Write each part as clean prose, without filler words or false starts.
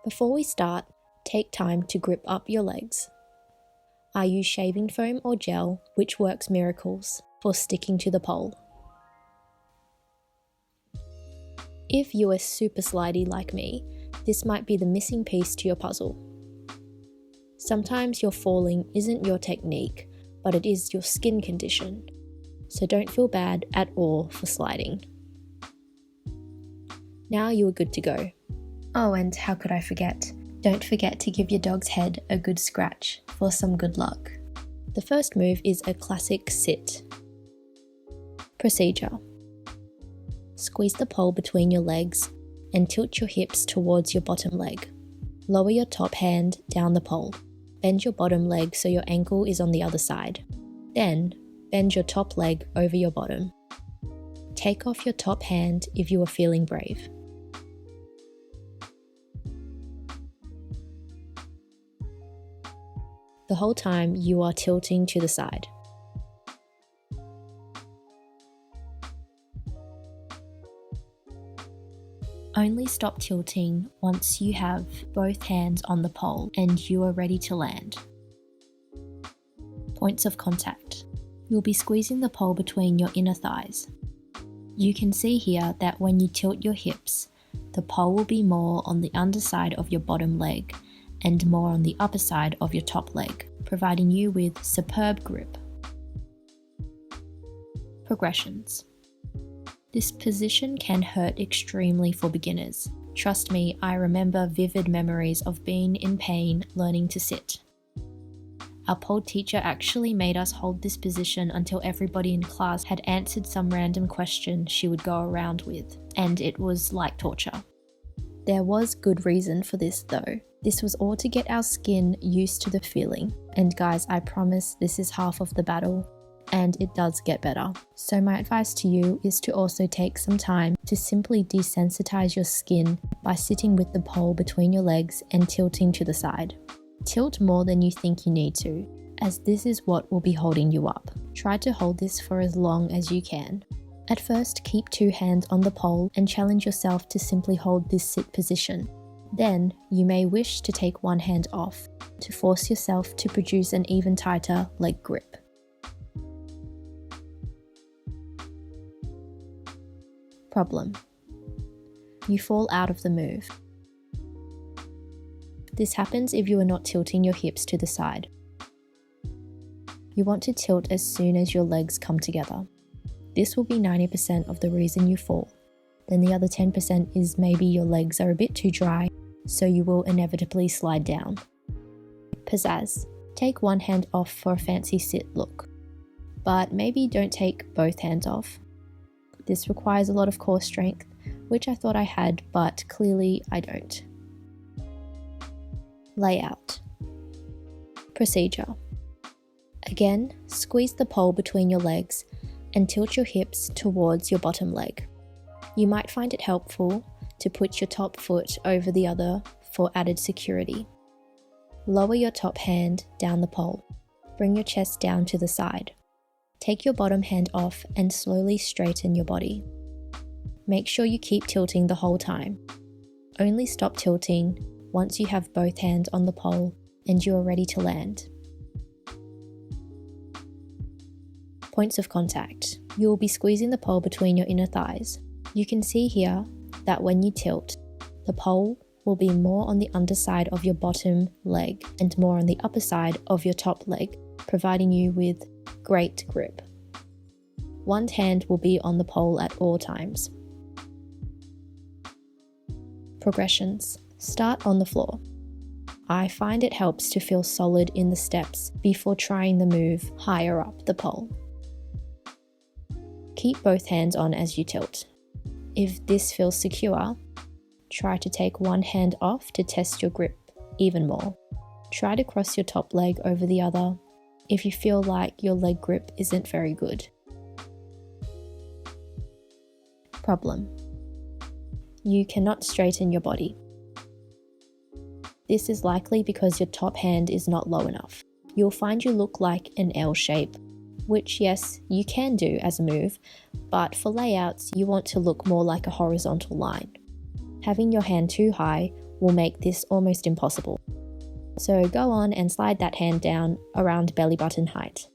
Before we start, take time to grip up your legs. I use shaving foam or gel, which works miracles for sticking to the pole. If you are super slidey like me, this might be the missing piece to your puzzle. Sometimes your falling isn't your technique, but it is your skin condition, so don't feel bad at all for sliding. Now you are good to go. Oh, and how could I forget? Don't forget to give your dog's head a good scratch for some good luck. The first move is a classic sit. Procedure. Squeeze the pole between your legs and tilt your hips towards your bottom leg. Lower your top hand down the pole. Bend your bottom leg so your ankle is on the other side. Then, bend your top leg over your bottom. Take off your top hand if you are feeling brave. The whole time you are tilting to the side. Only stop tilting once you have both hands on the pole and you are ready to land. Points of contact. You'll be squeezing the pole between your inner thighs. You can see here that when you tilt your hips, the pole will be more on the underside of your bottom leg and more on the upper side of your top leg, providing you with superb grip. Progressions. This position can hurt extremely for beginners. Trust me, I remember vivid memories of being in pain learning to sit. Our pole teacher actually made us hold this position until everybody in class had answered some random question she would go around with, and it was like torture. There was good reason for this though. This was all to get our skin used to the feeling. And guys, I promise this is half of the battle, and it does get better. So my advice to you is to also take some time to simply desensitize your skin by sitting with the pole between your legs and tilting to the side. Tilt more than you think you need to, as this is what will be holding you up. Try to hold this for as long as you can. At first, keep 2 hands on the pole and challenge yourself to simply hold this sit position. Then, you may wish to take 1 hand off to force yourself to produce an even tighter leg grip. Problem. You fall out of the move. This happens if you are not tilting your hips to the side. You want to tilt as soon as your legs come together. This will be 90% of the reason you fall. Then the other 10% is maybe your legs are a bit too dry, so you will inevitably slide down. Pizzazz. Take 1 hand off for a fancy sit look, but maybe don't take both hands off. This requires a lot of core strength, which I thought I had, but clearly I don't. Layout. Procedure. Again, squeeze the pole between your legs and tilt your hips towards your bottom leg. You might find it helpful to put your top foot over the other for added security. Lower your top hand down the pole. Bring your chest down to the side. Take your bottom hand off and slowly straighten your body. Make sure you keep tilting the whole time. Only stop tilting once you have both hands on the pole and you are ready to land. Points of contact. You will be squeezing the pole between your inner thighs. You can see here that when you tilt, the pole will be more on the underside of your bottom leg and more on the upper side of your top leg, providing you with great grip. 1 hand will be on the pole at all times. Progressions. Start on the floor. I find it helps to feel solid in the steps before trying the move higher up the pole. Keep both hands on as you tilt. If this feels secure, try to take 1 hand off to test your grip even more. Try to cross your top leg over the other if you feel like your leg grip isn't very good. Problem. You cannot straighten your body. This is likely because your top hand is not low enough. You'll find you look like an L shape, which yes, you can do as a move, but for layouts, you want to look more like a horizontal line. Having your hand too high will make this almost impossible. So go on and slide that hand down around belly button height.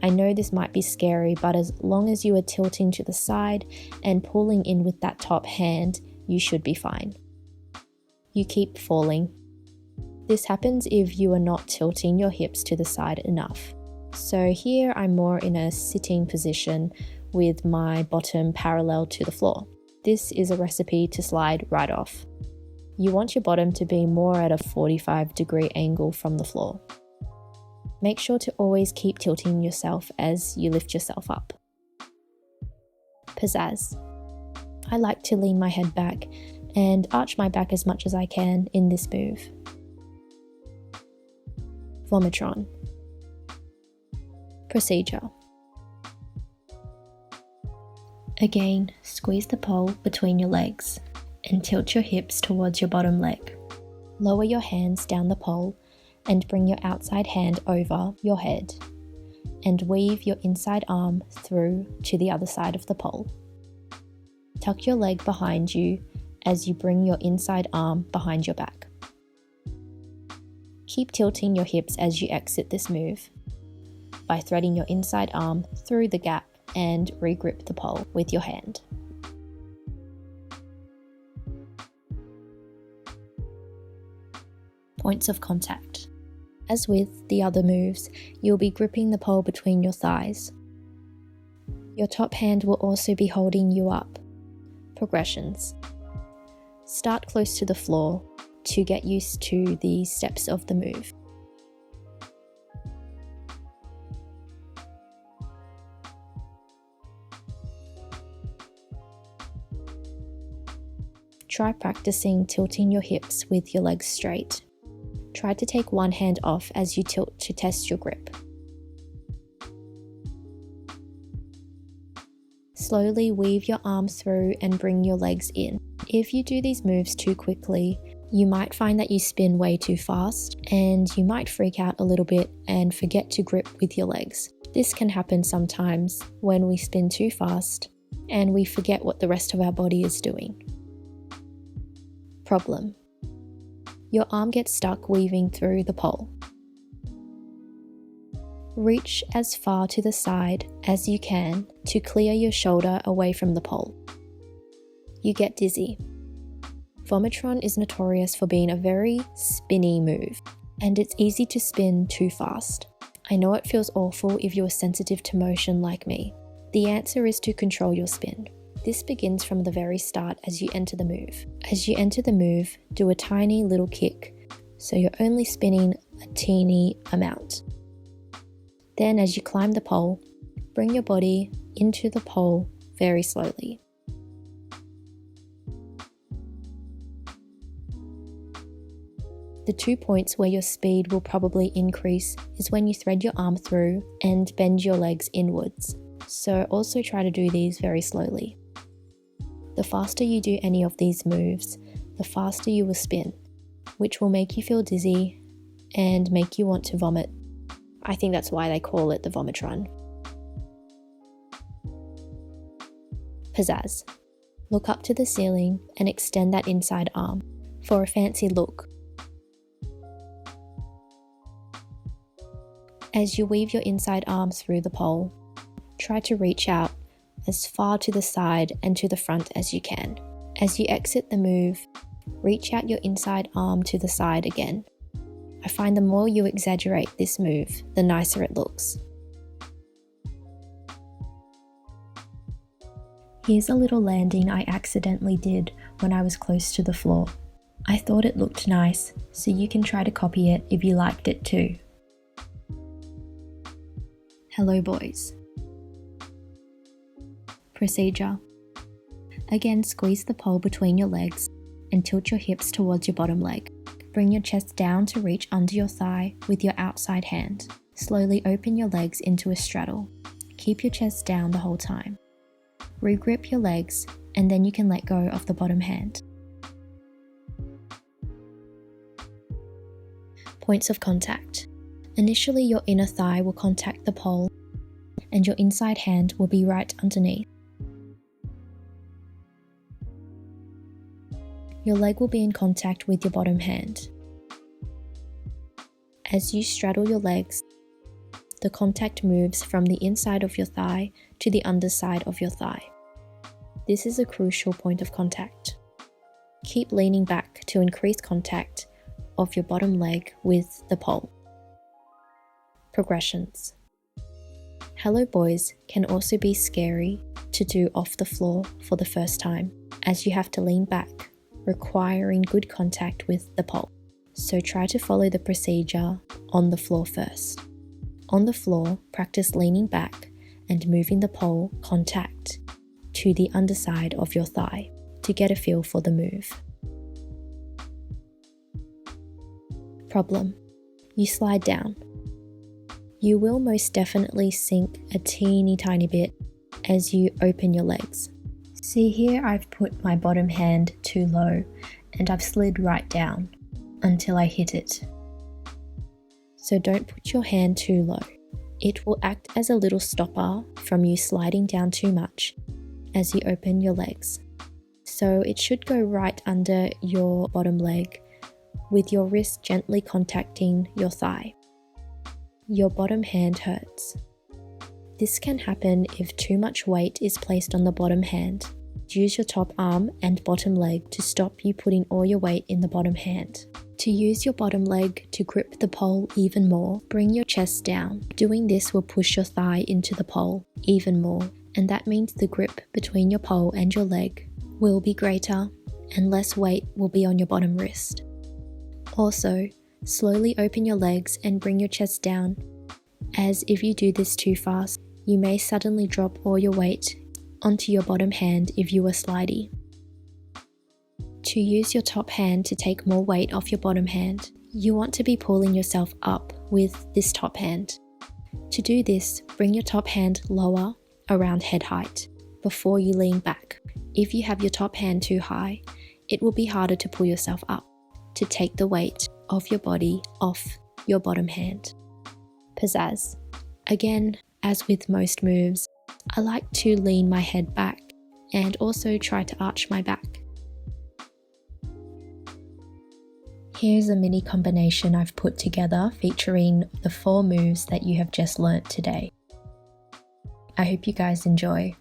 I know this might be scary, but as long as you are tilting to the side and pulling in with that top hand, you should be fine. You keep falling. This happens if you are not tilting your hips to the side enough. So here I'm more in a sitting position with my bottom parallel to the floor. This is a recipe to slide right off. You want your bottom to be more at a 45-degree angle from the floor. Make sure to always keep tilting yourself as you lift yourself up. Pizzazz. I like to lean my head back and arch my back as much as I can in this move. VOMETRON. Procedure. Again, squeeze the pole between your legs and tilt your hips towards your bottom leg. Lower your hands down the pole and bring your outside hand over your head and weave your inside arm through to the other side of the pole. Tuck your leg behind you as you bring your inside arm behind your back. Keep tilting your hips as you exit this move by threading your inside arm through the gap and regrip the pole with your hand. Points of contact. As with the other moves, you'll be gripping the pole between your thighs. Your top hand will also be holding you up. Progressions. Start close to the floor to get used to the steps of the move. Try practicing tilting your hips with your legs straight. Try to take one hand off as you tilt to test your grip. Slowly weave your arm through and bring your legs in. If you do these moves too quickly, you might find that you spin way too fast and you might freak out a little bit and forget to grip with your legs. This can happen sometimes when we spin too fast and we forget what the rest of our body is doing. Problem. Your arm gets stuck weaving through the pole. Reach as far to the side as you can to clear your shoulder away from the pole. You get dizzy. VOMETRON is notorious for being a very spinny move, and it's easy to spin too fast. I know it feels awful if you're sensitive to motion like me. The answer is to control your spin. This begins from the very start as you enter the move. As you enter the move, do a tiny little kick, so you're only spinning a teeny amount. Then as you climb the pole, bring your body into the pole very slowly. The 2 points where your speed will probably increase is when you thread your arm through and bend your legs inwards. So also try to do these very slowly. The faster you do any of these moves, the faster you will spin, which will make you feel dizzy and make you want to vomit. I think that's why they call it the VOMETRON. Pizzazz. Look up to the ceiling and extend that inside arm for a fancy look. As you weave your inside arm through the pole, try to reach out as far to the side and to the front as you can. As you exit the move, reach out your inside arm to the side again. I find the more you exaggerate this move, the nicer it looks. Here's a little landing I accidentally did when I was close to the floor. I thought it looked nice, so you can try to copy it if you liked it too. Hello boys. Procedure. Again, squeeze the pole between your legs and tilt your hips towards your bottom leg. Bring your chest down to reach under your thigh with your outside hand. Slowly open your legs into a straddle. Keep your chest down the whole time. Regrip your legs and then you can let go of the bottom hand. Points of contact. Initially, your inner thigh will contact the pole and your inside hand will be right underneath. Your leg will be in contact with your bottom hand. As you straddle your legs, the contact moves from the inside of your thigh to the underside of your thigh. This is a crucial point of contact. Keep leaning back to increase contact of your bottom leg with the pole. Progressions. Hello Boys can also be scary to do off the floor for the first time, as you have to lean back, requiring good contact with the pole. So try to follow the procedure on the floor first. On the floor, practice leaning back and moving the pole contact to the underside of your thigh to get a feel for the move. Problem: you slide down. You will most definitely sink a teeny tiny bit as you open your legs. See here, I've put my bottom hand too low and I've slid right down until I hit it. So don't put your hand too low. It will act as a little stopper from you sliding down too much as you open your legs. So it should go right under your bottom leg with your wrist gently contacting your thigh. Your bottom hand hurts. This can happen if too much weight is placed on the bottom hand. Use your top arm and bottom leg to stop you putting all your weight in the bottom hand. To use your bottom leg to grip the pole even more, bring your chest down. Doing this will push your thigh into the pole even more, and that means the grip between your pole and your leg will be greater and less weight will be on your bottom wrist. Also, slowly open your legs and bring your chest down, as if you do this too fast, you may suddenly drop all your weight onto your bottom hand if you are slidey. To use your top hand to take more weight off your bottom hand, you want to be pulling yourself up with this top hand. To do this, bring your top hand lower around head height before you lean back. If you have your top hand too high, it will be harder to pull yourself up to take the weight of your body off your bottom hand. Pizzazz. Again, as with most moves, I like to lean my head back and also try to arch my back. Here's a mini combination I've put together featuring the 4 moves that you have just learnt today. I hope you guys enjoy.